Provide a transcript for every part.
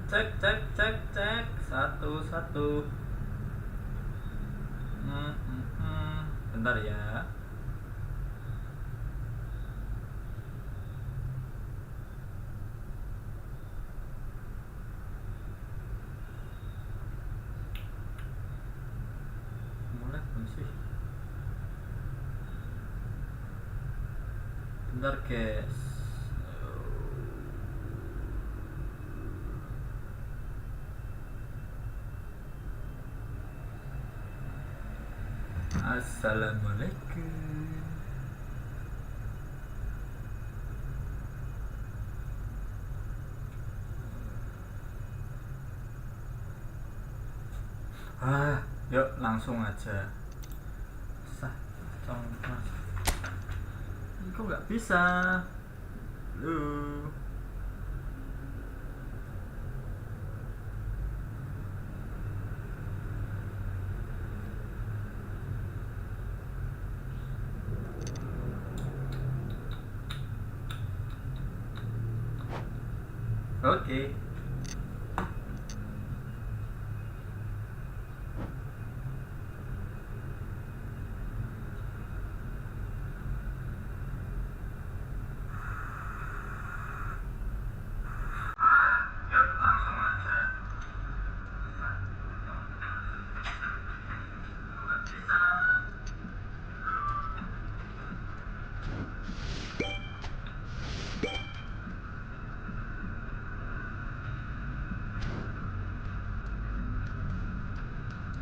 Cek, cek, cek, cek. Satu, satu. Bentar ya. Mulai belum sih? Bentar guys. Assalamualaikum. Yuk langsung aja. Sah, mas. Kok nggak bisa? Lu. Oke.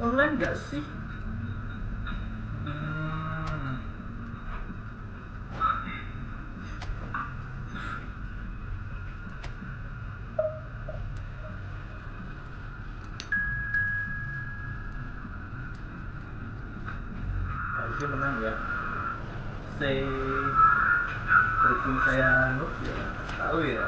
Online nggak sih? Harusnya menang ya. Berhubung saya noob ya, tahu ya.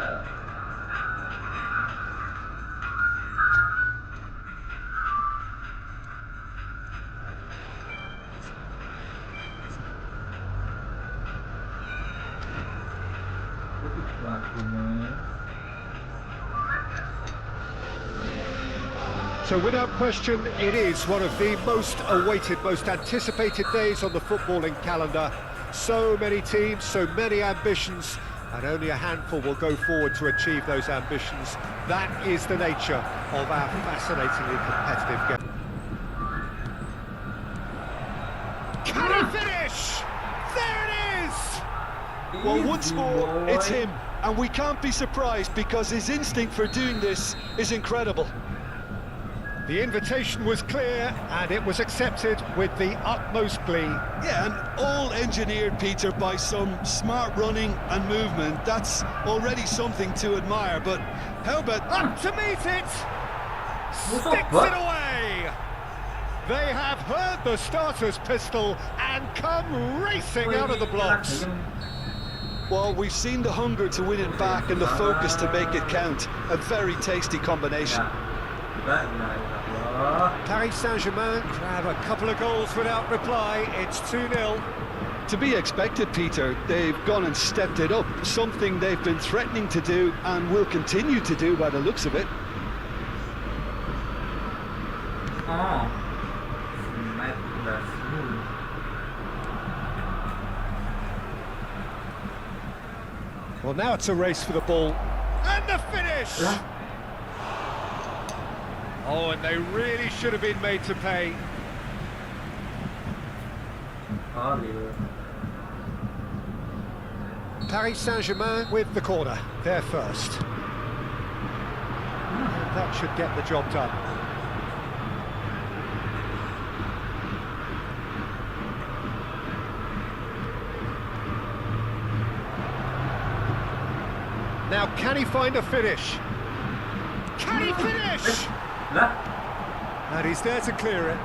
So without question, it is one of the most awaited, most anticipated days on the footballing calendar. So many teams, so many ambitions, and only a handful will go forward to achieve those ambitions. That is the nature of our fascinatingly competitive game. Can he finish? There it is! Well, once more, it's him, and we can't be surprised because his instinct for doing this is incredible. The invitation was clear, and it was accepted with the utmost glee. Yeah, and all engineered, Peter, by some smart running and movement. That's already something to admire, but how about... Up to meet it! Sticks it away! They have heard the starter's pistol and come racing out of the blocks. Well, we've seen the hunger to win it back and the focus to make it count. A very tasty combination. Paris Saint-Germain grab a couple of goals without reply. It's 2-0. To be expected, Peter. They've gone and stepped it up, something they've been threatening to do and will continue to do by the looks of it. Well, now it's a race for the ball. And the finish! Oh, and they really should have been made to pay. Paris Saint-Germain with the corner, they're first. That should get the job done. Now, can he find a finish? Can he finish? And he's there to clear it.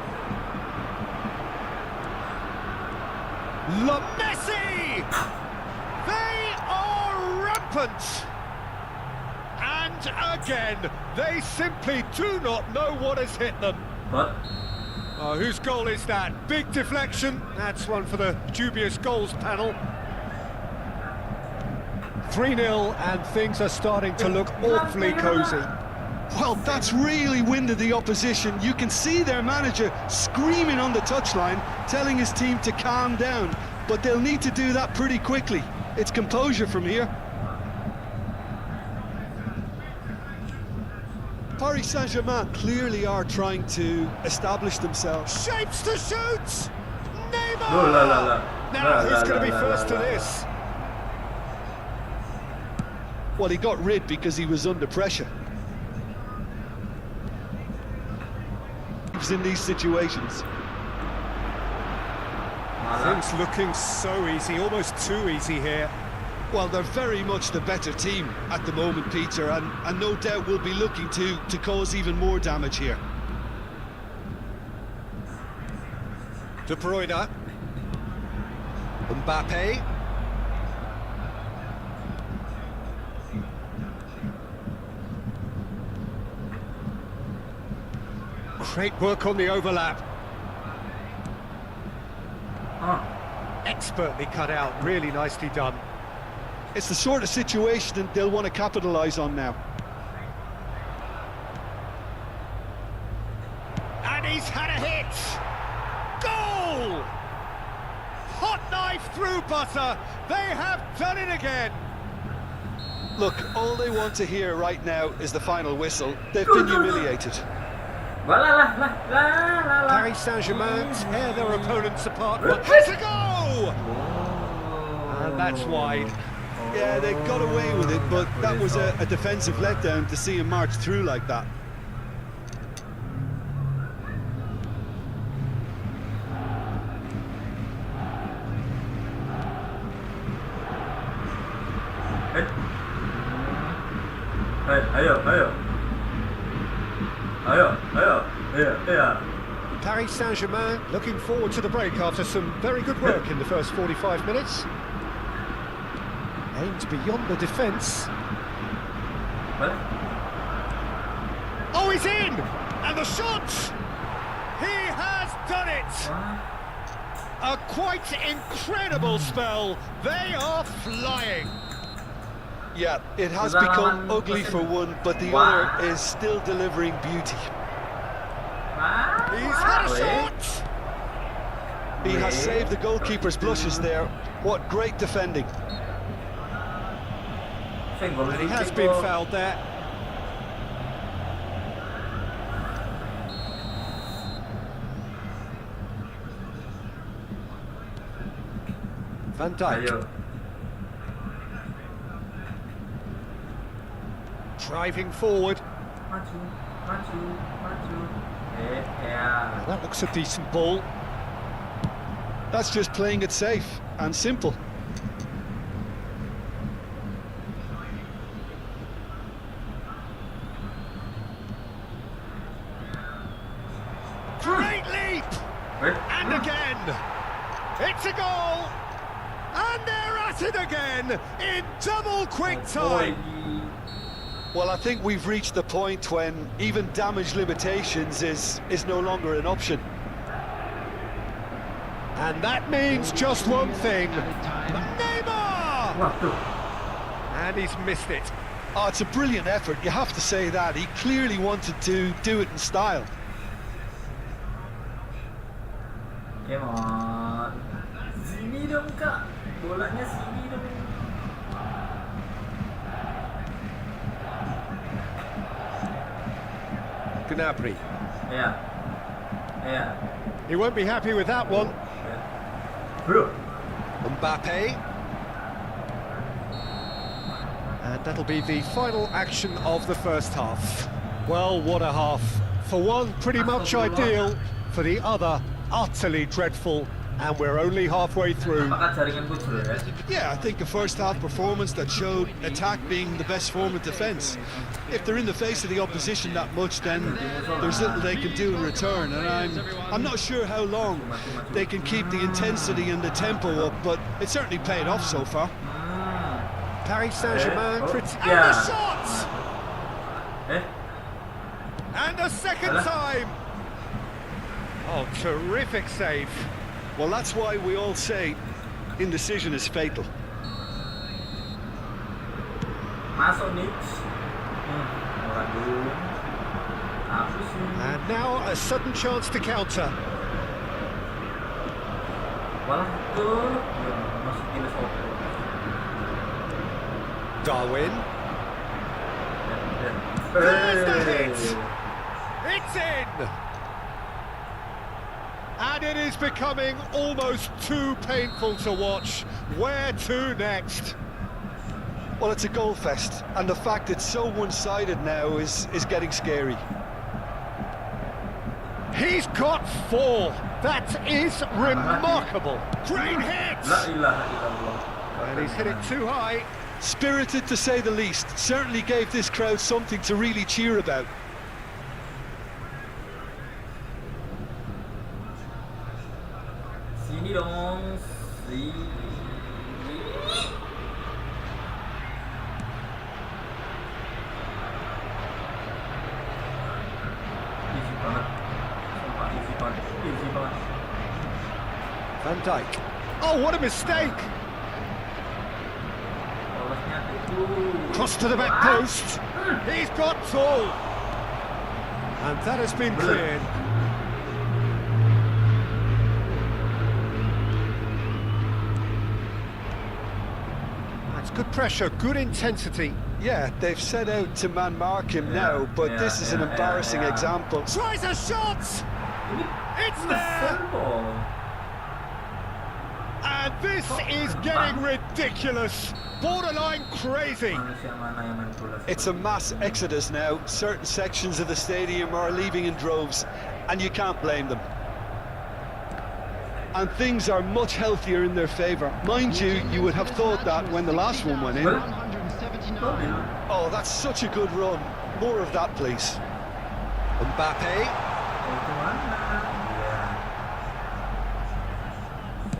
Messi! They are rampant! And again, they simply do not know what has hit them. What? Oh, whose goal is that? Big deflection. That's one for the dubious goals panel. 3-0, and things are starting to look awfully cosy. Well, that's really winded the opposition. You can see their manager screaming on the touchline, telling his team to calm down. But they'll need to do that pretty quickly. It's composure from here. Paris Saint-Germain clearly are trying to establish themselves. Shapes to shoot! Neymar! No, la, la, la. Now, who's going to be first to this? Well, he got rid because he was under pressure. In these situations. Things looking so easy, almost too easy here. Well, they're very much the better team at the moment, Peter, and no doubt will be looking to cause even more damage here. De Bruyne. Mbappe. Great work on the overlap. Expertly cut out, really nicely done. It's the sort of situation that they'll want to capitalise on now. And he's had a hit! Goal! Hot knife through butter. They have done it again. Look, all they want to hear right now is the final whistle. They've been humiliated. Paris Saint-Germain tear their opponents apart. But has a go! And that's wide. Yeah, they got away with it, but that was a defensive letdown to see him march through like that. Paris Saint-Germain looking forward to the break after some very good work in the first 45 minutes. Aimed beyond the defence. Oh, he's in! And the shot! He has done it! A quite incredible spell. They are flying. Yeah, it has become ugly for one, but the other is still delivering beauty. He's had a shot! He has saved the goalkeeper's blushes there. What great defending. And he has been fouled there. Van Dijk. Driving forward. That looks a decent ball. That's just playing it safe and simple. Great leap! And again! It's a goal! And they're at it again in double quick time! Well, I think we've reached the point when even damage limitations is no longer an option. And that means just one thing. Neymar! And he's missed it. Oh, it's a brilliant effort, you have to say that. He clearly wanted to do it in style. Come on. Sini dong, Kak. Bolanya sini dong. Gnabry. Yeah. He won't be happy with that one. Bro. Mbappe. And that'll be the final action of the first half. Well, what a half. For one, pretty much ideal. For the other, utterly dreadful. And we're only halfway through. Yeah, I think a first-half performance that showed attack being the best form of defence. If they're in the face of the opposition that much, then there's little they can do in return, and I'm not sure how long they can keep the intensity and the tempo up, but it certainly paid off so far. Paris Saint-Germain, and the shot! And a second time! Oh, terrific save. Well, that's why we all say indecision is fatal. Masuk nih. Orang dulu. And now a sudden chance to counter. Malah tuh masukin sopo. Darwin. There's the hit! It's in! And it is becoming almost too painful to watch. Where to next? Well, it's a goal fest, and the fact it's so one-sided now is getting scary. He's got 4. That is remarkable. Great hit! La ilaha illallah. And he's hit it too high. Spirited to say the least. Certainly gave this crowd something to really cheer about. Sini dong, sini. Easy banget. Sumpah easy banget. Easy banget. Van Dijk. Oh, what a mistake! Lolosnya tuh. Cross to the back post. He's got all. And that has been cleared. That's good pressure, good intensity. Yeah, they've set out to man-mark him now, but this is an embarrassing example. Tries a shot! It's there! Simple. And this is getting ridiculous. Borderline crazy. Manusia mana yang main bola It's a mass exodus now. Certain sections of the stadium are leaving in droves, and you can't blame them. And things are much healthier in their favour. Mind you, you would have thought that when the last one went in. Oh, that's such a good run. More of that, please. Mbappe.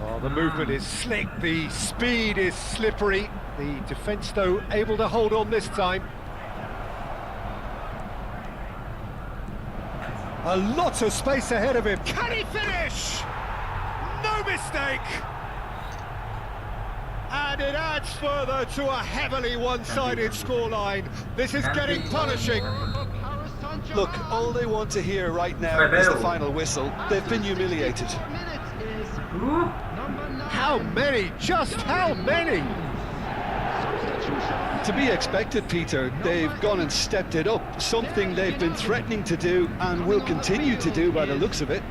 Oh, the movement is slick, the speed is slippery. The defence, though, able to hold on this time. A lot of space ahead of him. Can he finish? No mistake! And it adds further to a heavily one-sided scoreline. This is getting punishing. Look, all they want to hear right now is the final whistle. They've been humiliated. How many? Just how many? To be expected, Peter. They've gone and stepped it up. Something they've been threatening to do and will continue to do by the looks of it.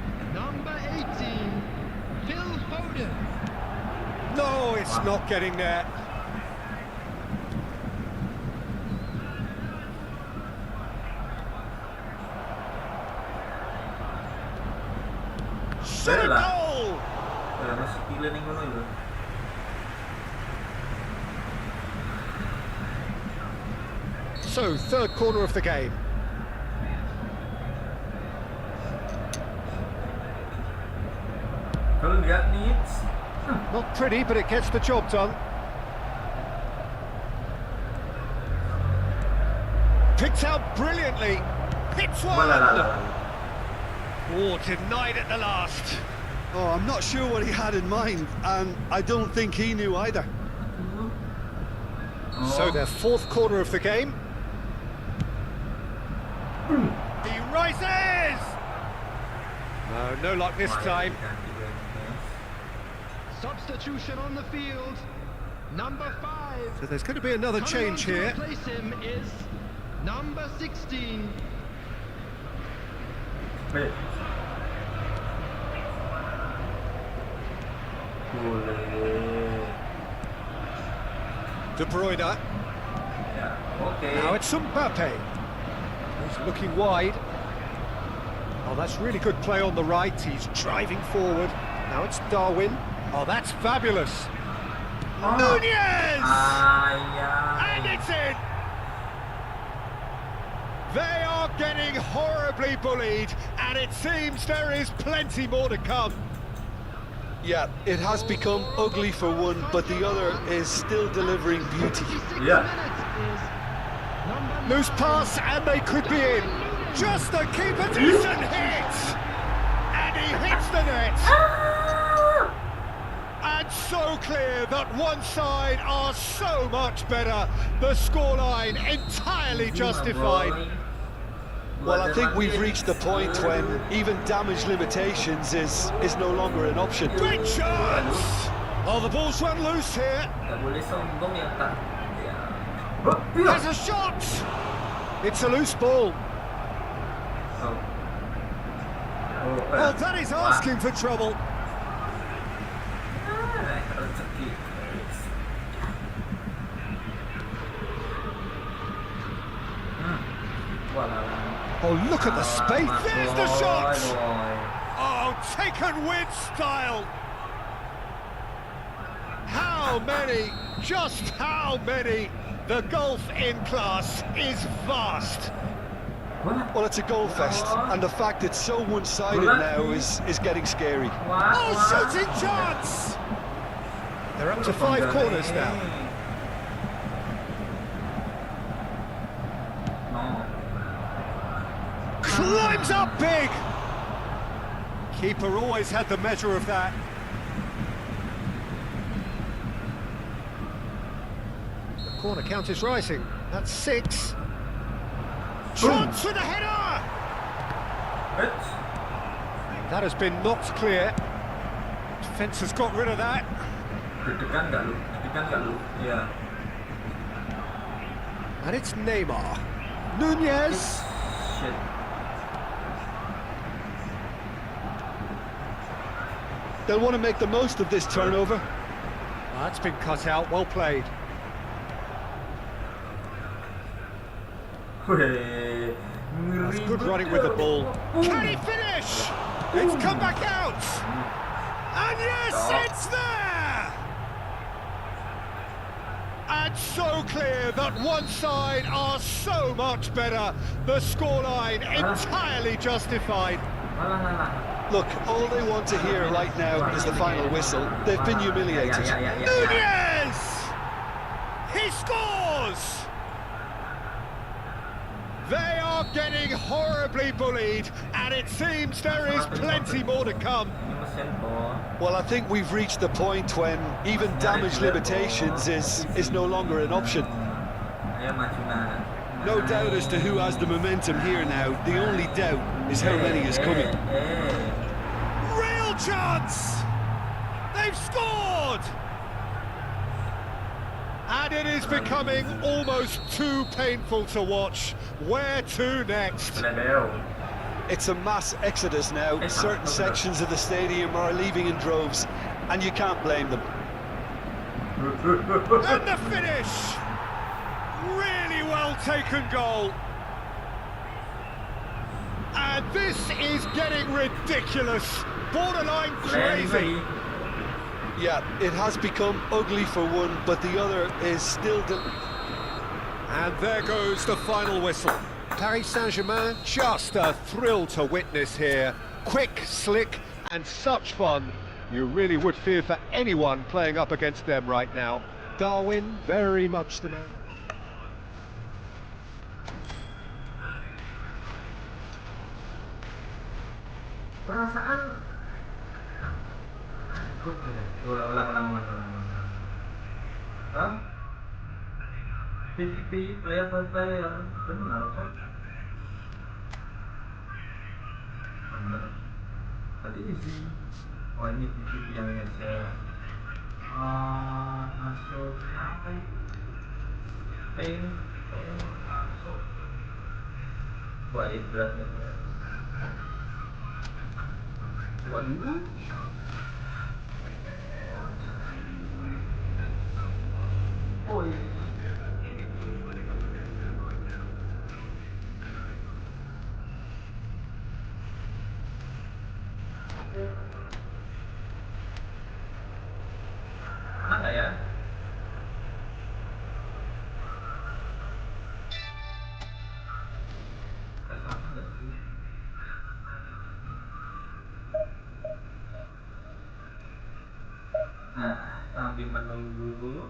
No, it's not getting there. Shot a goal! Masih gila nih ngono itu. So, third corner of the game. Kalau lihat nih, Not pretty, but it gets the job done. Picked out brilliantly. Hits one. Oh, denied at the last. Oh, I'm not sure what he had in mind, and I don't think he knew either. So their fourth corner of the game. He rises! No, no luck this time. Substitution on the field, number 5. So there's going to be another change here. To replace him is number 16. De Bruyne. Okay. Now it's Mbappe. He's looking wide. Oh, that's really good play on the right. He's driving forward. Now it's Darwin. Oh, that's fabulous. Nunez! And it's in! They are getting horribly bullied, and it seems there is plenty more to come. Yeah, it has become ugly for one, but the other is still delivering beauty. Yeah. Loose pass, and they could be in. Just a keeper decent hit! And he hits the net! And so clear that one side are so much better. The scoreline entirely justified. Well, I think we've reached the point when even damage limitations is no longer an option. Great chance! Oh, the ball's run loose here. Nggak boleh sombong ya Kak. Ya. There's a shot! It's a loose ball. Oh. Well, that is asking for trouble. Rezeki. Oh, look at the space. There's the shot! Boy. Oh, taken with style. How many? Just how many? The golf in class is vast. Well, it's a goal fest, and the fact it's so one-sided now is getting scary. Oh, shooting chance! They're up to 5 corners now. No. Climbs up big! Keeper always had the measure of that. The corner count is rising. That's 6. Chance for the header! That has been knocked clear. Defence has got rid of that. Deg-degan nggak lu? Deg-degan nggak lu? Iya. And it's Neymar. Nunez. Shit. They'll want to make the most of this turnover. That's been cut out. Well played. Wih, That's ngeri good running with the ball. Can he finish? It's come back out. And yes, it's there! And so clear that one side are so much better. The scoreline entirely justified. Look, all they want to hear right now is the final whistle. They've been humiliated. Nunez! He scores! They are getting horribly bullied, and it seems there is plenty more to come. Well, I think we've reached the point when even damage limitations is no longer an option. No doubt as to who has the momentum here now. The only doubt is how many is coming. Real chance! They've scored! And it is becoming almost too painful to watch. Where to next? It's a mass exodus now. Certain sections of the stadium are leaving in droves, and you can't blame them. And the finish! Really well taken goal. And this is getting ridiculous. Borderline crazy. Yeah, it has become ugly for one, but the other is still... And there goes the final whistle. Paris Saint-Germain, just a thrill to witness here. Quick, slick, and such fun. You really would fear for anyone playing up against them right now. Darwin, very much the man. Perasaan ulang. Hah? PvP player benar kok. Benar. Tadi isi. Oh ini PvP yang saya masuk apa ini? Ping masuk. Wah ini beratnya. Waduh. Oh iya. Mana ya? Sama nggak sih? Nah, sambil menunggu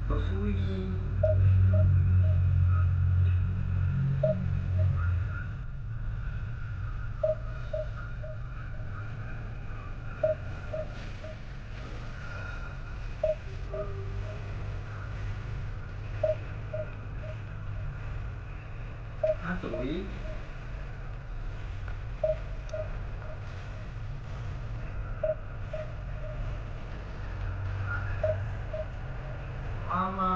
Tosui. cuy. Lama.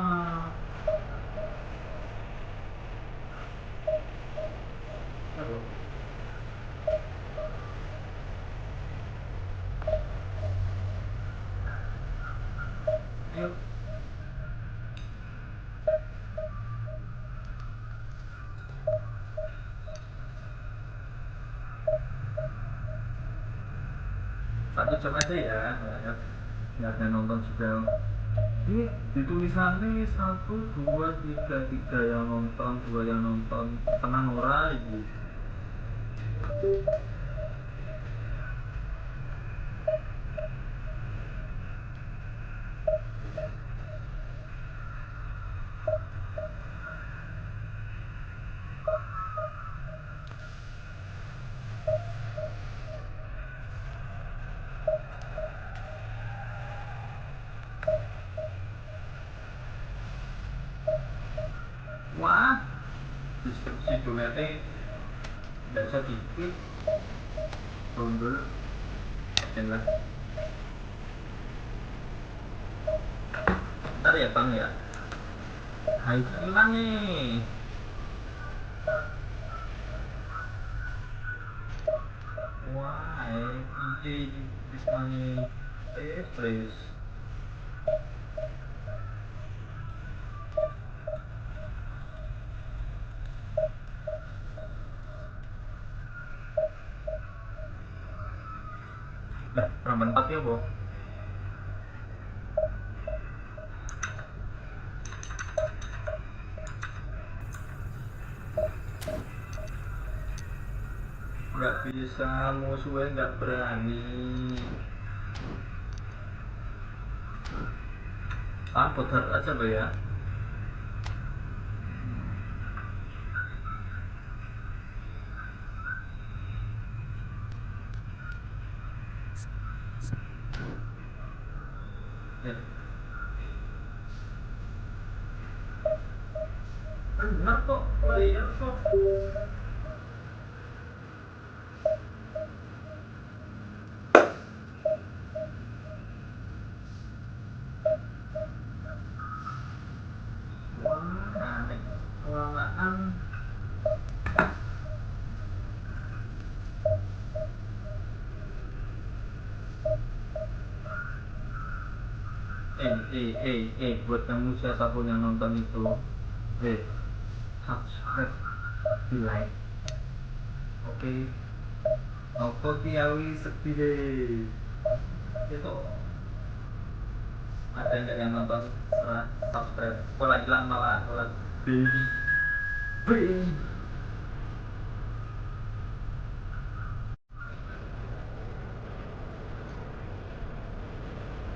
Aduh. Ayo. Satu jam aja ya, nggak ada nonton juga. Ini ditulisannya 1, 2, 3 yang nonton, 2 yang nonton, tenang ora ibu. Wah, si donetnya biasa dikit, dulu, enak. Ntar ya bang ya, hai hilang nih. Wah, ini bisa nih, please. Nah, ramen 4 ya, Bo. Nggak bisa, musuhnya nggak berani. Putar aja, Bo ya. Ya. Benar kok, player kok. Wah, aneh. Kewalaan. Buat kamu siapapun yang nonton itu, subscribe, like, oke, oke, kiawi sedih deh, itu ada nggak yang nonton setelah subscribe, pola hilang malah, pola baby,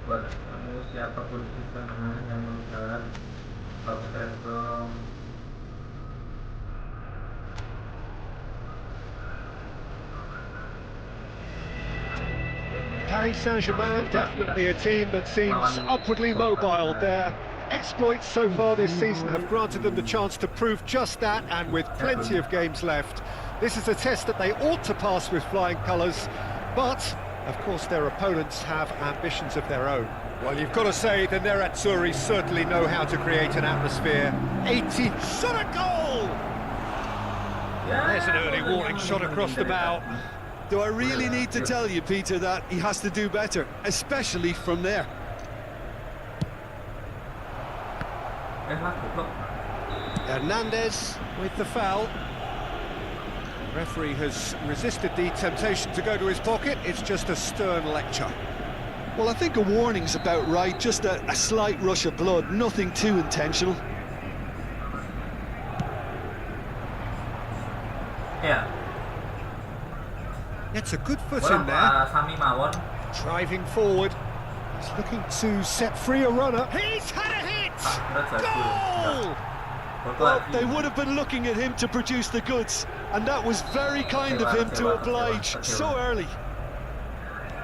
buat kamu siapapun di sana yang nonton, subscribe dong. Paris Saint-Germain, definitely a team that seems upwardly mobile. Their exploits so far this season have granted them the chance to prove just that, and with plenty of games left. This is a test that they ought to pass with flying colours, but, of course, their opponents have ambitions of their own. Well, you've got to say the Nerazzurri certainly know how to create an atmosphere. 80, shot a goal! There's an early warning shot across the bow. Do I really need to tell you, Peter, that he has to do better, especially from there? Hernandez with the foul. Referee has resisted the temptation to go to his pocket. It's just a stern lecture. Well, I think a warning's about right, just a slight rush of blood, nothing too intentional. Yeah. It's a good foot in there. Sami Mawon. Driving forward. He's looking to set free a runner. He's had a hit! Goal! Well, they would have been looking at him to produce the goods, and that was very kind of him to oblige so early.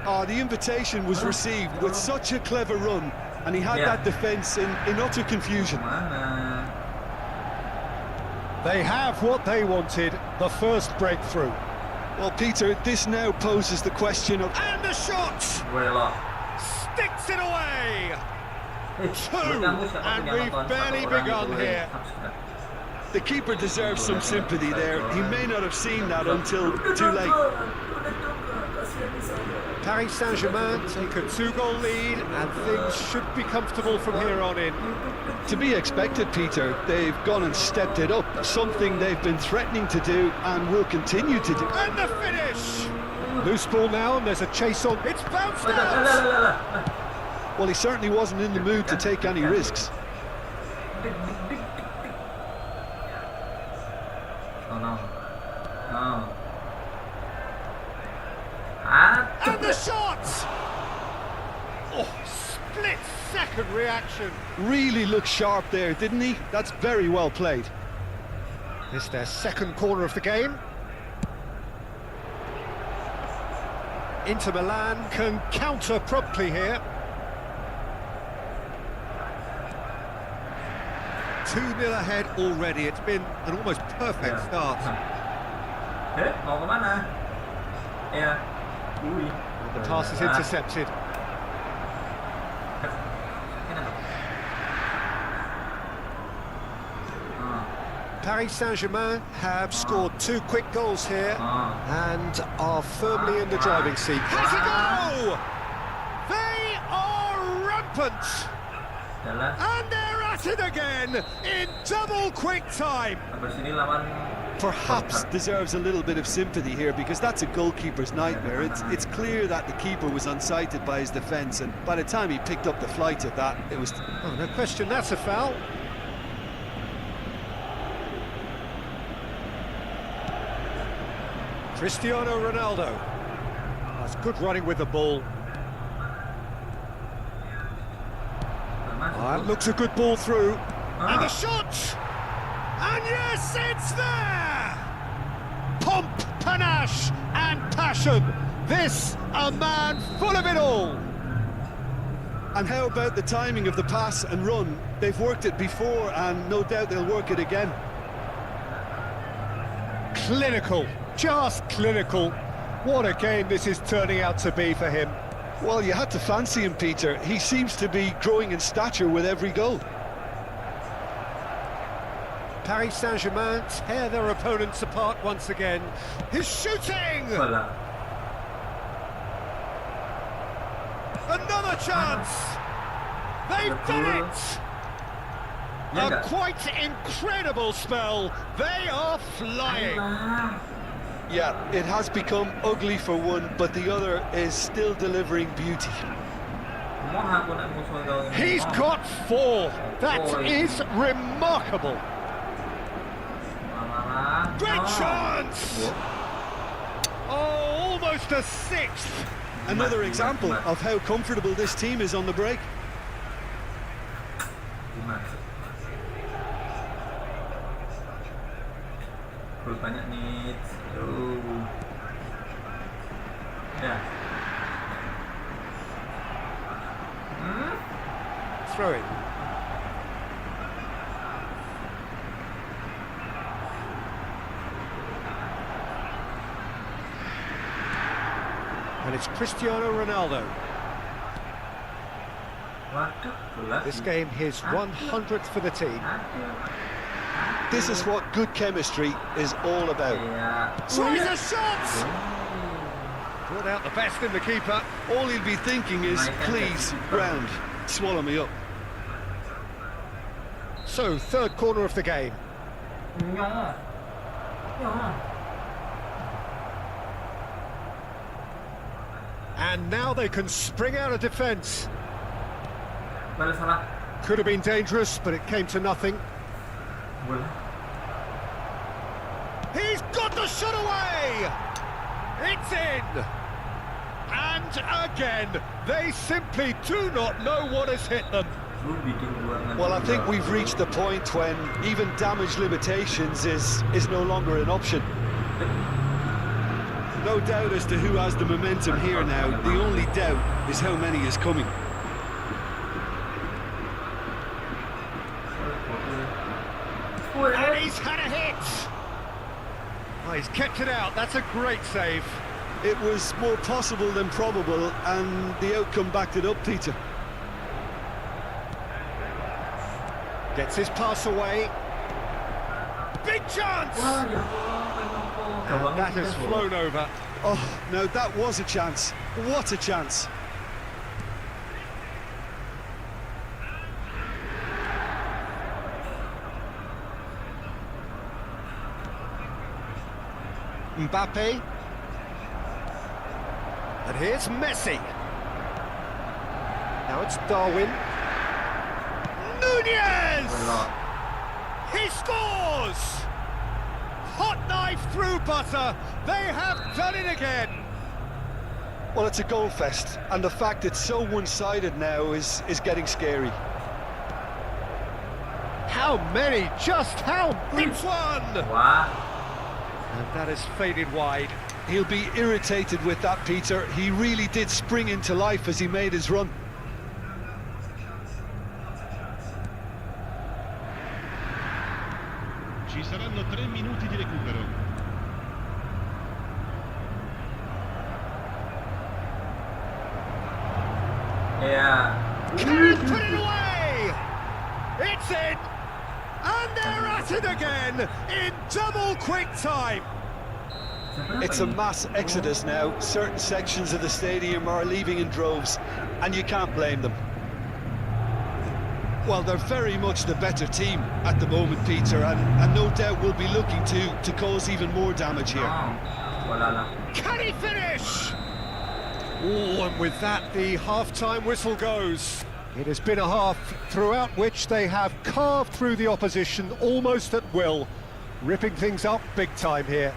The invitation was received with such a clever run, and he had that defence in utter confusion. They have what they wanted, the first breakthrough. Well, Peter, this now poses the question of... And the shot! Well, Sticks it away! Two, and we've barely begun here. The keeper deserves some sympathy there. He may not have seen that until too late. Paris Saint-Germain take a 2-goal lead, and things should be comfortable from here on in. To be expected, Peter. They've gone and stepped it up, something they've been threatening to do and will continue to do. And the finish! Loose ball now, and there's a chase on. It's bounced out! Well, he certainly wasn't in the mood to take any risks. Oh no. No. And the shot! Oh, split-second reaction. Really looked sharp there, didn't he? That's very well played. It's their second corner of the game. Inter Milan can counter promptly here. 2-0 ahead already. It's been an almost perfect start. Mau kemana? Ya. The pass is intercepted. Paris Saint-Germain have scored 2 quick goals here and are firmly in the driving seat. Has a go! They are rampant! And they're at it again in double quick time. Perhaps deserves a little bit of sympathy here, because that's a goalkeeper's nightmare. It's clear that the keeper was unsighted by his defence, and by the time he picked up the flight of that, it was... Oh, no question, that's a foul. Cristiano Ronaldo. That's good running with the ball. That looks a good ball through. And the shot! And yes, it's there! Pomp, panache and passion. This, a man full of it all. And how about the timing of the pass and run? They've worked it before, and no doubt they'll work it again. Clinical, just clinical. What a game this is turning out to be for him. Well, you had to fancy him, Peter. He seems to be growing in stature with every goal. Paris Saint-Germain tear their opponents apart once again. He's shooting! Another chance! They've done it! A quite incredible spell. They are flying. Yeah, it has become ugly for one, but the other is still delivering beauty. He's got 4. That is remarkable. Great chance! Oh, almost a 6th. Another example of how comfortable this team is on the break. Banyak nih. Ya. Throw it. And it's Cristiano Ronaldo. This game his 100th for the team. This is what good chemistry is all about. Tries a shot! Brought out the best in the keeper. All he'll be thinking is, please, ground, swallow me up. So, third corner of the game. And now they can spring out of defence. Could have been dangerous, but it came to nothing. He's got the shot away! It's in! And again, they simply do not know what has hit them. Well, I think we've reached the point when even damage limitations is no longer an option. No doubt as to who has the momentum here now. The only doubt is how many is coming. And he's had a hit! Oh, he's kept it out, that's a great save. It was more possible than probable, and the outcome backed it up, Peter. Gets his pass away. Big chance! And that has flown over. Oh, no, that was a chance. What a chance. Mbappe. And here's Messi. Now it's Darwin. Nunez! He scores! Hot knife through butter. They have done it again. Well, it's a goal fest, and the fact it's so one-sided now is getting scary. How many? Just how? It's one! Wow. And that has faded wide. He'll be irritated with that, Peter. He really did spring into life as he made his run. Ci saranno 3 minuti di recupero. Yeah. Can put it away! It's in! And they're at it again in double quick time. It's a mass exodus now. Certain sections of the stadium are leaving in droves, and you can't blame them. Well, they're very much the better team at the moment, Peter, and no doubt will be looking to cause even more damage here. Can he finish? Oh, and with that, the half-time whistle goes. It has been a half throughout which they have carved through the opposition almost at will, ripping things up big time here.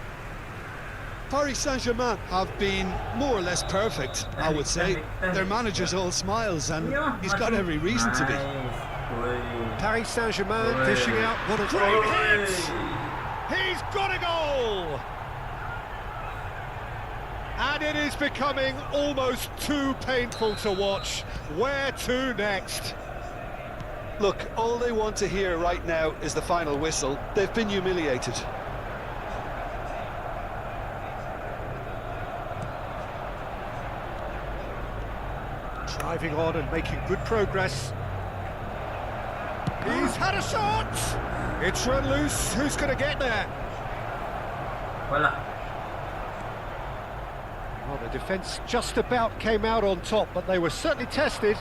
Paris Saint-Germain have been more or less perfect, I would say. Their manager's all smiles, and he's got every reason to be. Paris Saint-Germain dishing out what a great hit! He's got a goal! And it is becoming almost too painful to watch. Where to next? Look, all they want to hear right now is the final whistle. They've been humiliated. Driving on and making good progress. He's had a shot! It's run loose. Who's going to get there? Voila. Well, the defence just about came out on top, but they were certainly tested.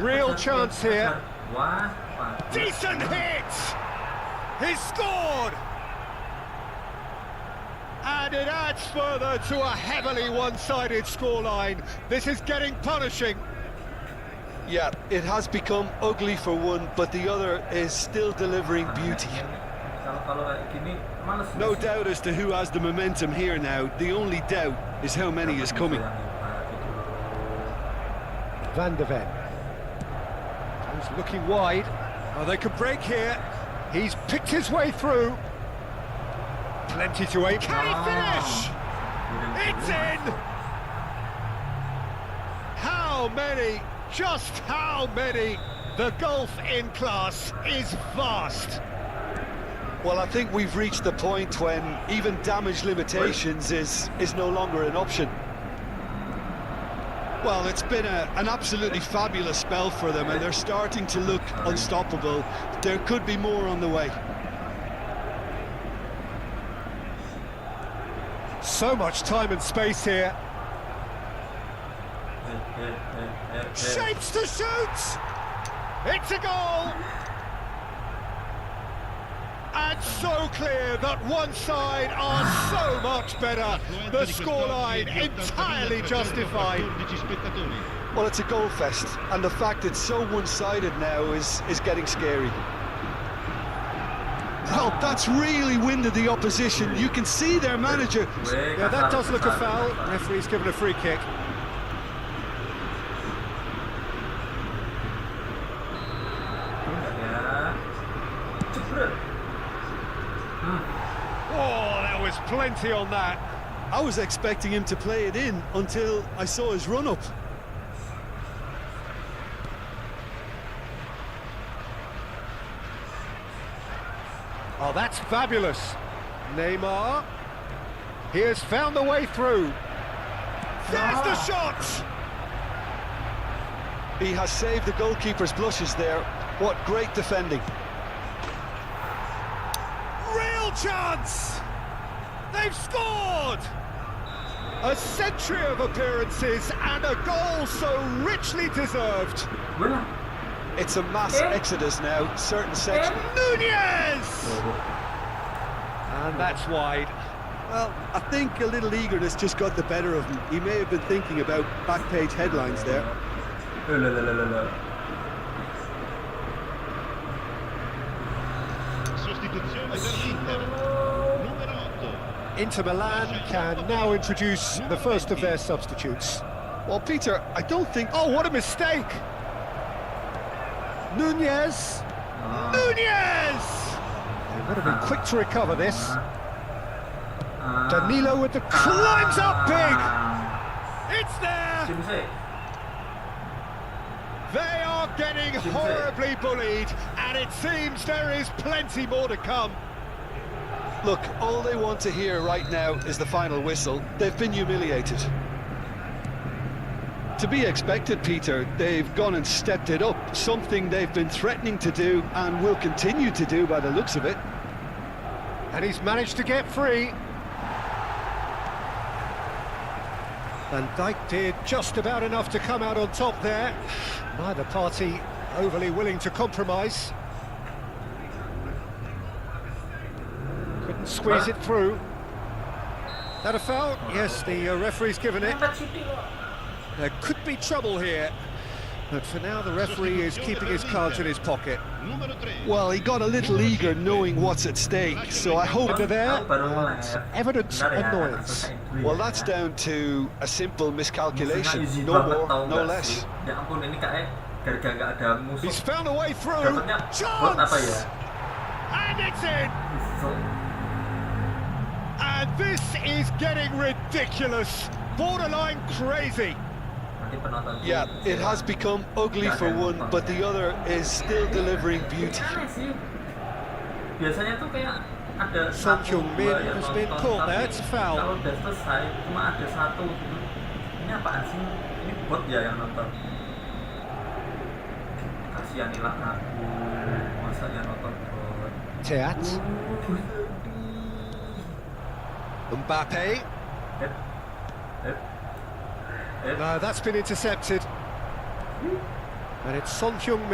Real chance here. Decent hit! He's scored! And it adds further to a heavily one-sided scoreline. This is getting punishing. Yeah, it has become ugly for one, but the other is still delivering beauty. No doubt as to who has the momentum here now. The only doubt is how many is coming. Van de Ven. He's looking wide. Oh, they could break here. He's picked his way through. Plenty to aim. Can he finish? It's in! How many? Just how many? The gulf in class is vast. Well, I think we've reached the point when even damage limitations is no longer an option. Well, it's been an absolutely fabulous spell for them, and they're starting to look unstoppable. There could be more on the way. So much time and space here. Shapes to shoot! It's a goal! And so clear that one side are so much better. The scoreline entirely justified. Well, it's a goal fest, and the fact it's so one-sided now is getting scary. Well, that's really winded the opposition. You can see their manager. Yeah, that does look a foul. Referee's given a free kick. Oh, there was plenty on that. I was expecting him to play it in until I saw his run-up. Oh, that's fabulous. Neymar. He has found the way through. There's the shot! He has saved the goalkeeper's blushes there. What great defending. Real chance! They've scored! A century of appearances and a goal so richly deserved. Bola. It's a mass exodus now, certain sections. Nunez! And that's wide. Well, I think a little eagerness just got the better of him. He may have been thinking about back page headlines there. Sostituzione per l'Inter. Numero 8. Inter Milan can now introduce the first of their substitutes. Well, Peter, I don't think... Oh, what a mistake! Nunez! Nunez! They've got to be quick to recover this. Danilo with the climbs up big! It's there! They are getting horribly bullied, and it seems there is plenty more to come. Look, all they want to hear right now is the final whistle. They've been humiliated. To be expected, Peter, they've gone and stepped it up, something they've been threatening to do and will continue to do by the looks of it. And he's managed to get free. Van Dijk did just about enough to come out on top there. Neither party overly willing to compromise. Couldn't squeeze it through. That a foul? Yes, the referee's given it. There could be trouble here, but for now the referee is keeping his cards in his pocket. Numero 3. Well, he got a little eager knowing what's at stake, so I hope... Under there, evident annoyance. Well, that's down to a simple miscalculation, no more, no less. He's found a way through. Chance! And it's in! And this is getting ridiculous, borderline crazy. Yeah, it has become ugly for one, but the other is still delivering beauty. Biasanya tuh kayak ada Son satu, Heung-min dua yang has been nonton, caught tapi there, it's a foul. kalau udah selesai cuma ada satu gitu. Ini apaan sih? Ini bot ya yang nonton. Kasihanilah aku, masa yang nonton bot. Teat. Mbappe. Hep. No, that's been intercepted. And it's Son Heung-min.